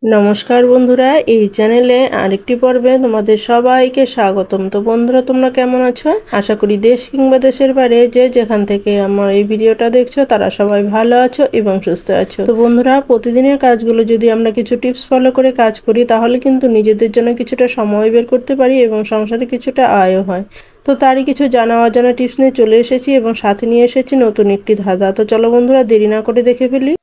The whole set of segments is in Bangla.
নমস্কার বন্ধুরা, এই চ্যানেলে আরেকটি পর্বে তোমাদের সবাইকে স্বাগতম। তো বন্ধুরা, তোমরা কেমন আছো? আশা করি দেশ কিংবা দেশের বাইরে যে যেখান থেকে আমার এই ভিডিওটা দেখছো তারা সবাই ভালো আছো এবং সুস্থ আছো। তো বন্ধুরা, প্রতিদিনের কাজগুলো যদি আমরা কিছু টিপস ফলো করে কাজ করি তাহলে কিন্তু নিজেদের জন্য কিছুটা সময় বের করতে পারি এবং সংসারে কিছুটা আয়ও হয়। তো তারই কিছু জানা অজানা টিপস নিয়ে চলে এসেছি এবং সাথে নিয়ে এসেছি নতুন একটি ধাঁধা। তো চলো বন্ধুরা, দেরি না করে দেখে ফেলি।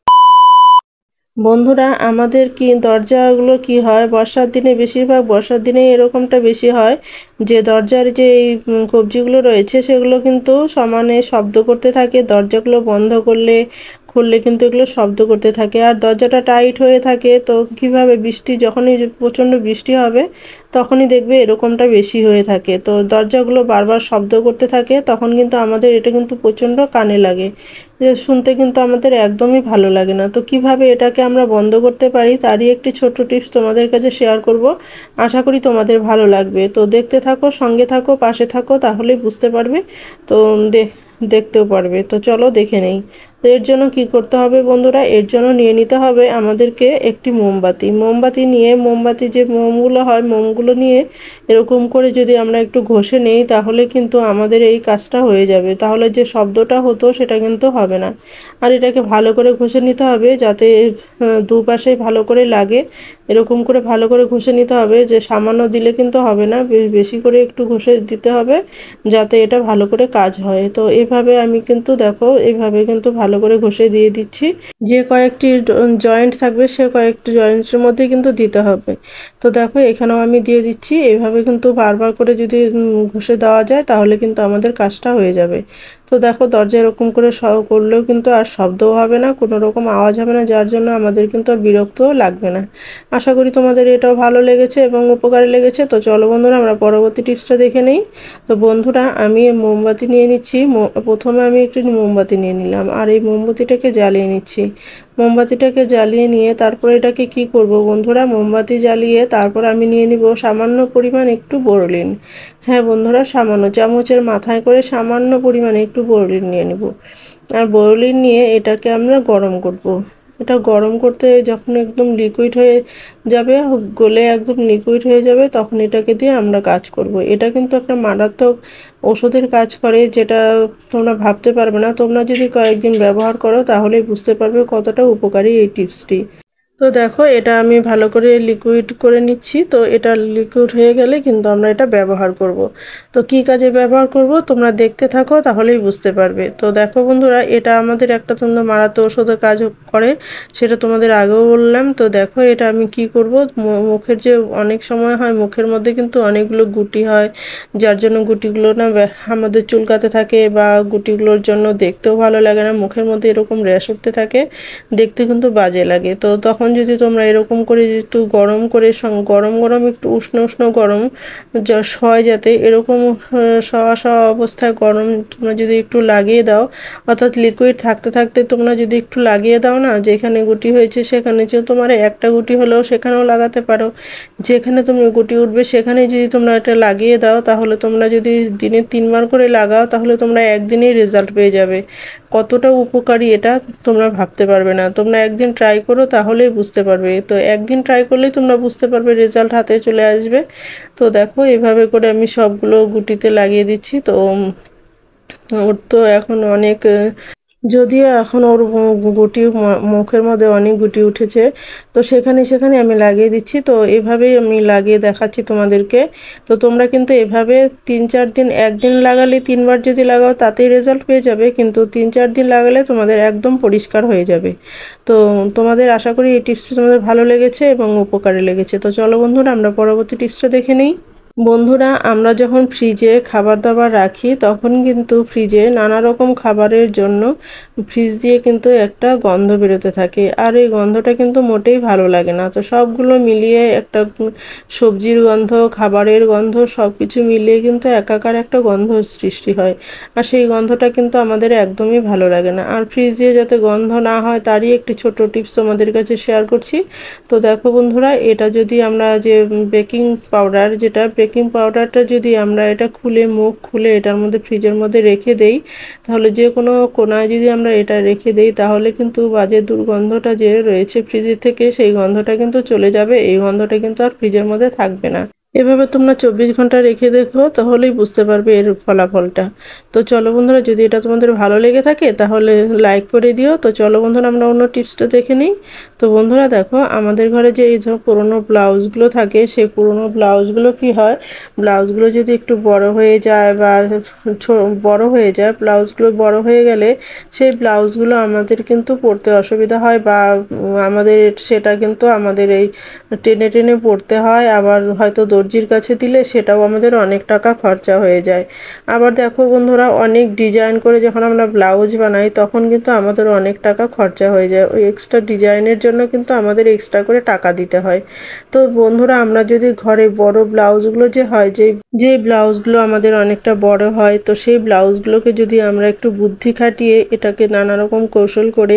বন্ধুরা, আমাদের দরজাগুলো কি হয়, বর্ষার দিনে বেশিরভাগ বর্ষার দিনে এরকমটা বেশি হয় যে দরজার যে এই কবজিগুলো রয়েছে সেগুলো কিন্তু সমানে শব্দ করতে থাকে। দরজাগুলো বন্ধ করলে খুললে কিন্তু এগুলো শব্দ করতে থাকে আর দরজাটা টাইট হয়ে থাকে। তো কিভাবে যখনই প্রচণ্ড বৃষ্টি হবে তখনই দেখবে এরকমটা বেশি হয়ে থাকে। তো দরজাগুলো বারবার শব্দ করতে থাকে, তখন কিন্তু আমাদের এটা কিন্তু প্রচণ্ড কানে লাগে, যে শুনতে কিন্তু আমাদের একদমই ভালো লাগে না। তো কিভাবে এটাকে আমরা বন্ধ করতে পারি তারই একটি ছোট্ট টিপস তোমাদের কাছে শেয়ার করব। আশা করি তোমাদের ভালো লাগবে। তো দেখতে থাকো, সঙ্গে থাকো, পাশে থাকো, তাহলেই বুঝতে পারবে। তো দেখতেও পারবে। তো চলো দেখে নেই। তো এর জন্য কি করতে হবে বন্ধুরা, এর জন্য নিয়ে নিতে হবে আমাদেরকে একটি মোমবাতি নিয়ে, মোমবাতি যে মোমগুলো হয় মোমগুলো নিয়ে এরকম করে যদি আমরা একটু ঘষে নেই তাহলে কিন্তু আমাদের এই কাজটা হয়ে যাবে। তাহলে যে শব্দটা হতো সেটা কিন্তু হবে না। আর এটাকে ভালো করে ঘষে নিতে হবে যাতে দুপাশে ভালো করে লাগে। এরকম করে ভালো করে ঘষে নিতে হবে, যে সামান্য দিলে কিন্তু হবে না, বেশি করে একটু ঘষে দিতে হবে যাতে এটা ভালো করে কাজ হয়। তো এভাবে আমি কিন্তু দেখো, এইভাবে কিন্তু ভালো করে ঘষে দিয়ে দিচ্ছি। যে কয়েকটি জয়েন্ট থাকবে সে কয়েকটি জয়েন্টের মধ্যে কিন্তু দিতে হবে। তো দেখো, এখানেও আমি দিয়ে দিচ্ছি। এইভাবে কিন্তু বারবার করে যদি ঘষে দেওয়া যায় তাহলে কিন্তু আমাদের কাজটা হয়ে যাবে। তো দেখো, দরজা এরকম করে করলেও কিন্তু আর শব্দও হবে না, কোনো রকম আওয়াজ হবে না, যার জন্য আমাদের কিন্তু আর বিরক্তও লাগবে না। আশা করি তোমাদের এটাও ভালো লেগেছে এবং উপকারী লেগেছে। তো চলো বন্ধুরা, আমরা পরবর্তী টিপসটা দেখে নেই। তো বন্ধুরা, আমি মোমবাতি নিয়ে নিচ্ছি। প্রথমে আমি একটি মোমবাতি নিয়ে নিলাম আর এই মোমবাতিটাকে জ্বালিয়ে নিচ্ছি। মোমবাতিটাকে জ্বালিয়ে নিয়ে তারপর এটাকে কি করব বন্ধুরা, মোমবাতি জ্বালিয়ে তারপর আমি নিয়ে নিব সামান্য পরিমাণ একটু বোরলিন। হ্যাঁ বন্ধুরা, সামান্য চামচের মাথায় করে সামান্য পরিমাণে একটু বোরলিন নিয়ে নিব। আর বোরলিন নিয়ে এটাকে আমরা গরম করব। এটা গরম করতে যখন একদম লিকুইড হয়ে যাবে, গলে একদম লিকুইড হয়ে যাবে, তখন এটাকে দিয়ে আমরা কাজ করব। এটা কিন্তু একটা মারাত্মক ওষুধের কাজ করে, যেটা তোমরা ভাবতে পারবে না। তোমরা যদি কয়েকদিন ব্যবহার করো তাহলেই বুঝতে পারবে কতটা উপকারী এই টিপসটি। তো দেখো, এটা আমি ভালো করে লিকুইড করে নিচ্ছি। তো এটা লিকুইড হয়ে গেলে কিন্তু আমরা এটা ব্যবহার করব। তো কি কাজে ব্যবহার করব তোমরা দেখতে থাকো, তাহলেই বুঝতে পারবে। তো দেখো বন্ধুরা, এটা আমাদের একটা তোমরা মারাত্মক ওষুধের কাজ করে, সেটা তোমাদের আগেও বললাম। তো দেখো, এটা আমি কি করব, মুখের যে অনেক সময় হয় মুখের মধ্যে কিন্তু অনেকগুলো গুটি হয়, যার জন্য গুটিগুলো না আমাদের চুলকাতে থাকে বা গুটিগুলোর জন্য দেখতেও ভালো লাগে না, মুখের মধ্যে এরকম র্যাশ উঠতে থাকে, দেখতে কিন্তু বাজে লাগে। তো তখন যদি তোমরা এরকম করে একটু গরম করে গরম গরম একটু উষ্ণ উষ্ণ গরম হয়, যাতে এরকম শওয়া শওয়া অবস্থায় গরম তোমরা যদি একটু লাগিয়ে দাও, অর্থাৎ লিকুইড থাকতে থাকতে তোমরা যদি একটু লাগিয়ে দাও না, যেখানে গুটি হয়েছে সেখানে, যে তোমার একটা গুটি হলেও সেখানেও লাগাতে পারো, যেখানে তুমি গুটি উঠবে সেখানে যদি তোমরা এটা লাগিয়ে দাও, তাহলে তোমরা যদি দিনে 3বার করে লাগাও তাহলে তোমরা একদিনেই রেজাল্ট পেয়ে যাবে। কতটা উপকারী এটা তোমরা ভাবতে পারবে না। তোমরা একদিন ট্রাই করো, তাহলেই বুঝতে পারবে। তো একদিন ট্রাই করলেই তোমরা বুঝতে পারবে, রেজাল্ট হাতে চলে আসবে। তো দেখো, এভাবে করে আমি সবগুলো গুটিতে লাগিয়ে দিচ্ছি। তো ওর তো এখন অনেক, যদিও এখন ওর গুটি মুখের মধ্যে অনেক গুটি উঠেছে, তো সেখানে সেখানে আমি লাগিয়ে দিচ্ছি। তো এভাবেই আমি লাগিয়ে দেখাচ্ছি তোমাদেরকে। তো তোমরা কিন্তু এভাবে 3-4 দিন, একদিন লাগালে 3বার যদি লাগাও তাতেই রেজাল্ট পেয়ে যাবে, কিন্তু 3-4 দিন লাগালে তোমাদের একদম পরিষ্কার হয়ে যাবে। তো তোমাদের আশা করি এই টিপসটা তোমাদের ভালো লেগেছে এবং উপকারী লেগেছে। তো চলো বন্ধুরা, আমরা পরবর্তী টিপসটা দেখে নিই। বন্ধুরা, আমরা যখন ফ্রিজে খাবার দাবার রাখি তখন কিন্তু ফ্রিজে নানা রকম খাবারের জন্য ফ্রিজ দিয়ে কিন্তু একটা গন্ধ বেরোতে থাকে, আর এই গন্ধটা কিন্তু মোটেই ভালো লাগে না। তো সবগুলো মিলিয়ে একটা সবজির গন্ধ, খাবারের গন্ধ, সব কিছু মিলিয়ে কিন্তু একাকার একটা গন্ধ সৃষ্টি হয়, আর সেই গন্ধটা কিন্তু আমাদের একদমই ভালো লাগে না। আর ফ্রিজ দিয়ে যাতে গন্ধ না হয় তারই একটি ছোট টিপস তোমাদের কাছে শেয়ার করছি। তো দেখো বন্ধুরা, এটা যদি আমরা যে বেকিং পাউডার, যেটা বেকিং পাউডারটা যদি আমরা এটা খুলে মুখ খুলে এটার মধ্যে ফ্রিজের মধ্যে রেখে দেই, তাহলে যে কোনো কোনায় যদি আমরা এটা রেখে দেই তাহলে কিন্তু বাজে দুর্গন্ধটা যে রয়েছে ফ্রিজের থেকে সেই গন্ধটা কিন্তু চলে যাবে, এই গন্ধটা কিন্তু আর ফ্রিজের মধ্যে থাকবে না। এভাবে তোমরা 24 ঘন্টা রেখে দেখো, তাহলেই বুঝতে পারবে এর ফলাফলটা। তো চলো বন্ধুরা, যদি এটা তোমাদের ভালো লেগে থাকে তাহলে লাইক করে দিও। তো চলো বন্ধুরা, আমরা অন্য টিপসটা দেখে নিই। তো বন্ধুরা দেখো, আমাদের ঘরে যে এই ধর পুরোনো ব্লাউজগুলো থাকে, সেই পুরোনো ব্লাউজগুলো কি হয়, ব্লাউজগুলো যদি একটু বড় হয়ে যায় বা বড় হয়ে যায়, ব্লাউজগুলো বড় হয়ে গেলে সেই ব্লাউজগুলো আমাদের কিন্তু পরতে অসুবিধা হয়, বা আমাদের সেটা কিন্তু আমাদের এই টেনে টেনে পরতে হয়। আবার হয়তো দর্জির কাছে দিলে সেটাও আমাদের অনেক টাকা খরচা হয়ে যায়। আবার দেখো বন্ধুরা, অনেক ডিজাইন করে যখন আমরা ব্লাউজ বানাই তখন কিন্তু আমাদের অনেক টাকা খরচা হয়ে যায়। ওই এক্সট্রা ডিজাইনের জন্য কিন্তু আমাদের এক্সট্রা করে টাকা দিতে হয়। তো বন্ধুরা, আমরা যদি ঘরে বড় ব্লাউজগুলো যে হয়, যে ব্লাউজগুলো আমাদের অনেকটা বড় হয়, তো সেই ব্লাউজগুলোকে যদি আমরা একটু বুদ্ধি খাটিয়ে এটাকে নানা রকম কৌশল করে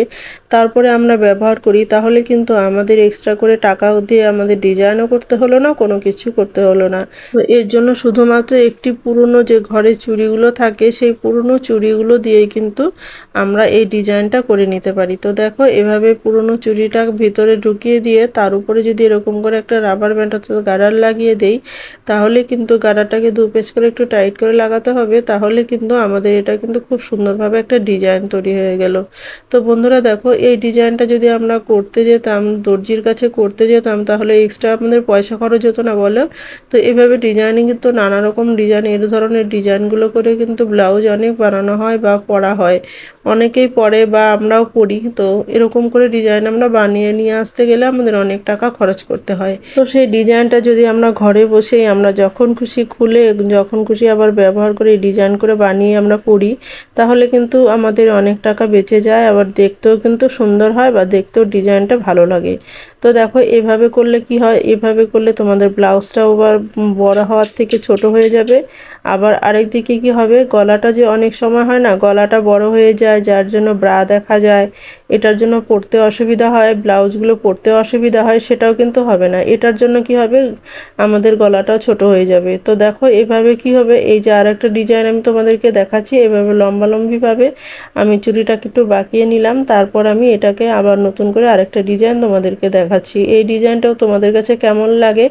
তারপরে আমরা ব্যবহার করি, তাহলে কিন্তু আমাদের এক্সট্রা করে টাকা দিয়ে আমাদের ডিজাইনও করতে হলো না, কোনো কিছু করতে হলো না। তো এর জন্য শুধুমাত্র একটি পুরনো যে ঘরে চুড়িগুলো থাকে, সেই পুরনো চুড়িগুলো দিয়েই কিন্তু আমরা এই ডিজাইনটা করে নিতে পারি। তো দেখো, এভাবে পুরনো চুড়িটা ভিতরে ঢুকিয়ে দিয়ে তার উপরে যদি এরকম করে একটা রাবার ব্যান্ড অর্থাৎ গার্ডার লাগিয়ে দেই, তাহলে কিন্তু গার্ডারটাকে দু পেঁচ করে একটু টাইট করে লাগাতে হবে, তাহলে কিন্তু আমাদের এটা কিন্তু খুব সুন্দরভাবে একটা ডিজাইন তৈরি হয়ে গেল। তো বন্ধুরা দেখো, এই ডিজাইনটা যদি আমরা করতে যেতাম, দর্জির কাছে করতে যেতাম, তাহলে এক্সট্রা আমাদের পয়সা খরচ হতো না বলো। তো এভাবে ডিজাইনিং কিন্তু নানা রকম ডিজাইন, এর ধরনের ডিজাইনগুলো করে কিন্তু ব্লাউজ অনেক বানানো হয় বা পরা হয়, অনেকেই পরে বা আমরাও পরি। তো এরকম করে ডিজাইন আমরা বানিয়ে নিয়ে আসতে গেলে আমাদের অনেক টাকা খরচ করতে হয়। তো সেই ডিজাইনটা যদি আমরা ঘরে বসেই আমরা যখন খুশি খুলে যখন খুশি আবার ব্যবহার করে ডিজাইন করে বানিয়ে আমরা পরি, তাহলে কিন্তু আমাদের অনেক টাকা বেঁচে যায়, আবার দেখতেও কিন্তু সুন্দর হয় বা দেখতেও ডিজাইনটা ভালো লাগে। তো দেখো, এভাবে করলে কি হয়, এভাবে করলে তোমাদের ব্লাউজটাও আবার বড় হওয়ার থেকে ছোট হয়ে যাবে। আবার আরেক দিকে কি হবে, গলাটা যে অনেক সময় হয় না, গলাটা বড় হয়ে যায় যার জন্য ব্রা দেখা যায়, এটার জন্য পরতে অসুবিধা হয়, ব্লাউজগুলো পরতে অসুবিধা হয়, সেটাও কিন্তু হবে না। এটার জন্য কি হবে, আমাদের গলাটাও ছোট হয়ে যাবে। তো দেখো, এভাবে কি হবে, এই যে আর একটা ডিজাইন আমি তোমাদেরকে দেখাচ্ছি, এভাবে লম্বালম্বিভাবে আমি চুড়িটাকে একটু বাঁকিয়ে নিলাম, তারপর আমি এটাকে আবার নতুন করে আরেকটা ডিজাইন তোমাদেরকে দেখাচ্ছি। এই ডিজাইনটাও তোমাদের কাছে কেমন লাগে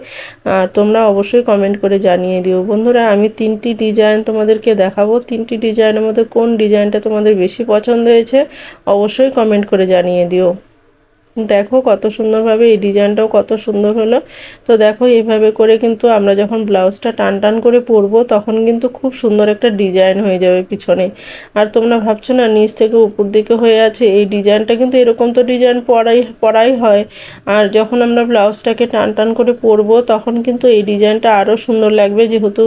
তোমরা অবশ্যই কমেন্ট করে জানিয়ে দিও। বন্ধুরা, আমি 3টি ডিজাইন তোমাদেরকে দেখাবো, 3টি ডিজাইনের মধ্যে কোন ডিজাইনটা তোমাদের বেশি পছন্দ হয়েছে অবশ্যই কমেন্ট করে জানিয়ে দিও। দেখো কত সুন্দরভাবে এই ডিজাইনটাও কত সুন্দর হলো। তো দেখো, এইভাবে করে কিন্তু আমরা যখন ব্লাউজটা টান টান করে পরবো তখন কিন্তু খুব সুন্দর একটা ডিজাইন হয়ে যাবে পিছনে। আর তোমরা ভাবছো না নিচ থেকে উপর দিকে হয়ে আছে, এই ডিজাইনটা কিন্তু এরকম তো ডিজাইন পরাই হয়। আর যখন আমরা ব্লাউজটাকে টান টান করে পরবো তখন কিন্তু এই ডিজাইনটা আরও সুন্দর লাগবে, যেহেতু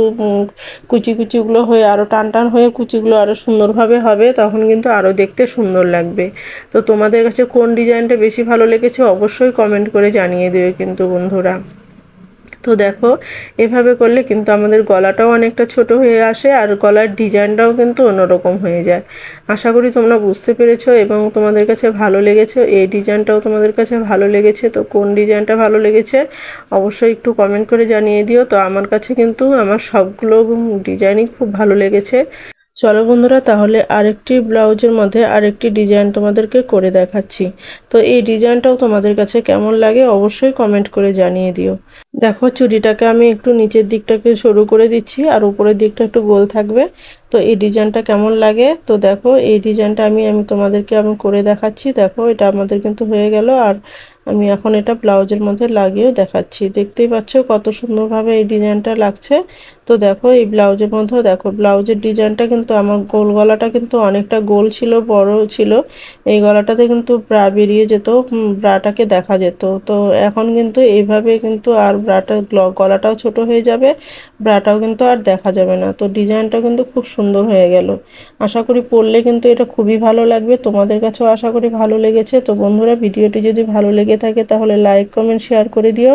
কুচি কুচিগুলো হয়ে আরও টান টান হয়ে কুচিগুলো আরও সুন্দরভাবে হবে, তখন কিন্তু আরও দেখতে সুন্দর লাগবে। তো তোমাদের কাছে কোন ডিজাইনটা বেশি ভালো লেগেছে অবশ্যই কমেন্ট করে জানিয়ে দেবে কিন্তু বন্ধুরা। তো দেখো, এভাবে করলে কিন্তু আমাদের গলাটাও অনেকটা ছোট হয়ে আসে, আর গলার ডিজাইনটাও কিন্তু অন্যরকম হয়ে যায়। আশা করি তোমরা বুঝতে পেরেছো এবং তোমাদের কাছে ভালো লেগেছে, এই ডিজাইনটাও তোমাদের কাছে ভালো লেগেছে। তো কোন ডিজাইনটা ভালো লেগেছে অবশ্যই একটু কমেন্ট করে জানিয়ে দিও। তো আমার কাছে কিন্তু আমার সবগুলো ডিজাইনই খুব ভালো লেগেছে। চলো বন্ধুরা, তাহলে আরেকটি ব্লাউজের মধ্যে আরেকটি ডিজাইন তোমাদেরকে করে দেখাচ্ছি। তো এই ডিজাইনটাও তোমাদের কাছে কেমন লাগে অবশ্যই কমেন্ট করে জানিয়ে দিও। দেখো, চুড়িটাকে আমি একটু নিচের দিকটাকে সরু করে দিচ্ছি আর উপরের দিকটা একটু গোল থাকবে। তো এই ডিজাইনটা কেমন লাগে, তো দেখো এই ডিজাইনটা আমি তোমাদেরকে করে দেখাচ্ছি। দেখো, এটা আমাদের কিন্তু হয়ে গেল, আর আমি এখন এটা ব্লাউজের মধ্যে লাগিয়েও দেখাচ্ছি। দেখতেই পাচ্ছ কত সুন্দরভাবে এই ডিজাইনটা লাগছে। তো দেখো, এই ব্লাউজের মধ্যেও দেখো, ব্লাউজের ডিজাইনটা কিন্তু আমার গোল গলাটা কিন্তু অনেকটা গোল ছিল, বড় ছিল। এই গলাটাতে কিন্তু ব্রা বেরিয়ে যেত, ব্রাটাকে দেখা যেত। তো এখন কিন্তু এইভাবে কিন্তু আর গলাটাও ছোট হয়ে যাবে, ব্রাটাও কিন্তু আর দেখা যাবে না। তো ডিজাইনটা কিন্তু খুব সুন্দর হয়ে গেল। আশা করি পরলে কিন্তু এটা খুবই ভালো লাগবে, তোমাদের কাছেও আশা করি ভালো লেগেছে। তো বন্ধুরা, ভিডিওটি যদি ভালো লেগে থাকে তাহলে লাইক কমেন্ট শেয়ার করে দিও।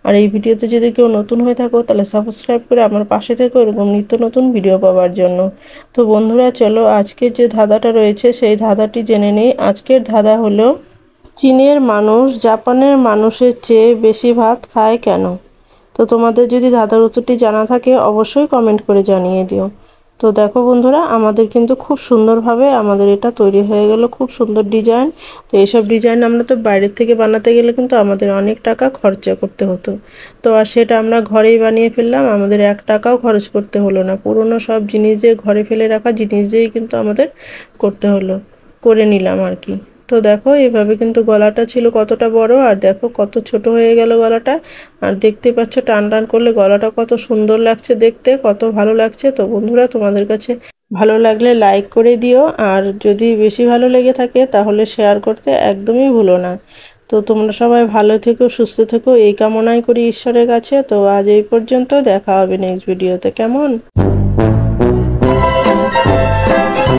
আর এই ভিডিওতে যদি কেউ নতুন হয়ে থাকো তাহলে সাবস্ক্রাইব করে আমার পাশে থেকো এরকম নিত্য নতুন ভিডিও পাওয়ার জন্য। তো বন্ধুরা, চলো আজকের যে ধাঁধাটা রয়েছে সেই ধাঁধাটি জেনে নেই। আজকের ধাঁধা হলো, চীনের মানুষ জাপানের মানুষের চেয়ে বেশি ভাত খায় কেন? তো তোমাদের যদি ধাঁধার উত্তরটি জানা থাকে অবশ্যই কমেন্ট করে জানিয়ে দিও। তো দেখো বন্ধুরা, আমাদের কিন্তু খুব সুন্দরভাবে আমাদের এটা তৈরি হয়ে গেল, খুব সুন্দর ডিজাইন। তো এইসব ডিজাইন আমরা তো বাইরের থেকে বানাতে গেলে কিন্তু আমাদের অনেক টাকা খরচা করতে হতো। তো আর সেটা আমরা ঘরেই বানিয়ে ফেললাম, আমাদের 1 টাকাও খরচ করতে হলো না। পুরনো সব জিনিস দিয়ে, ঘরে ফেলে রাখা জিনিস দিয়েই কিন্তু আমাদের করতে হলো, করে নিলাম আর কি। তো দেখো এইভাবে কিন্তু গলাটা ছিল কতটা বড়, আর দেখো কত ছোট হয়ে গেল গলাটা। আর দেখতে পাচ্ছ টান টান করলে গলাটা কত সুন্দর লাগছে দেখতে, কত ভালো লাগছে। তো বন্ধুরা, তোমাদের কাছে ভালো লাগলে লাইক করে দিও, আর যদি বেশি ভালো লেগে থাকে তাহলে শেয়ার করতে একদমই ভুলো না। তো তোমরা সবাই ভালো থেকো, সুস্থ থেকো, এই কামনাই করি ঈশ্বরের কাছে। তো আজ এই পর্যন্ত, দেখা হবে নেক্সট ভিডিওতে, কেমন?